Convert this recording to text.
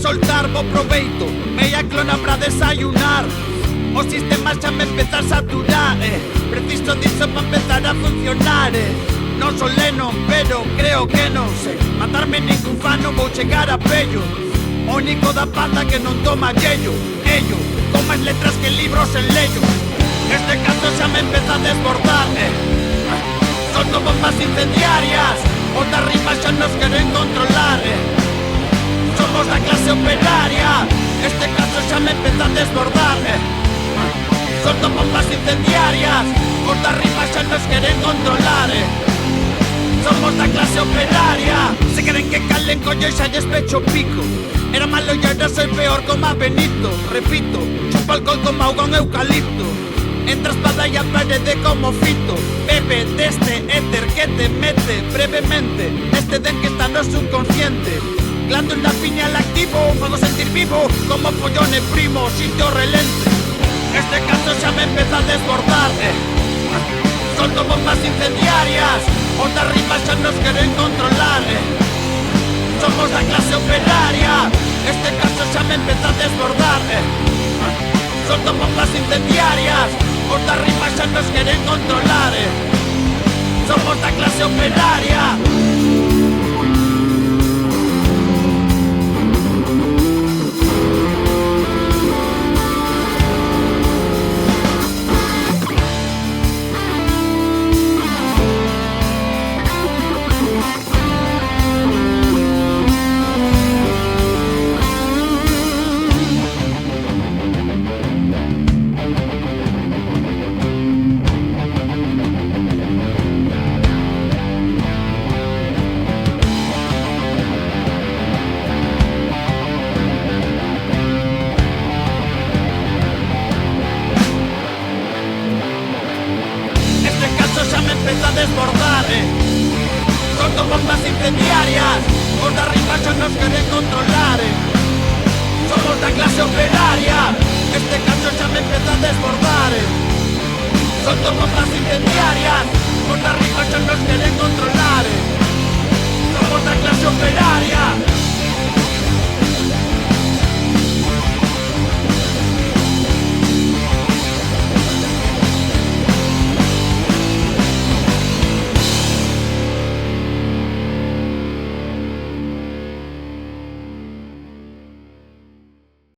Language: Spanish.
soltar bo proveito, meia clona pra desayunar. O sistema xa me empeza a saturar, preciso disso pa empezar a funcionar. Non son Lennon, pero creo que non sei matarme ningún fan, non vou chegar a pello. O único da pata que non toma aquello, ello, con máis letras que libros en leyo. Este caso xa me empeza a desbordar, solto bombas incendiarias, outras rimas xa nos queren controlar. Somos da clase operaria, este caso xa me empeza a desbordar. Solto bombas incendiarias, outras rimas xa nos queren controlar. Somos da clase operaria, se queren que calen coño xa lles pecho pico. Era malo e ahora soy peor como a Benito. Repito, chupa alcohol como auga un eucalipto. Entra espada e a parede como fito. Bebe deste éter que te mete brevemente este den que está no subconsciente. Glándula pineal activo, fago sentir vivo como follone primo, sitio relente. Este caso xa me empeza a desbordar, solto bombas incendiarias, outras rimas xa nos queren controlar. Somos da clase operaria, este caso xa me empeza a desbordar. Solto bombas incendiarias, outras rimas xa nos queren controlar. Somos da clase operaria. Empeza a desbordar, solto bombas incendiarias, outras rimas xa nos queren controlar. Somos da clase operaria, este caso xa me empeza a desbordar. Solto bombas incendiarias, outras rimas xa nos queren controlar. Somos da clase operaria.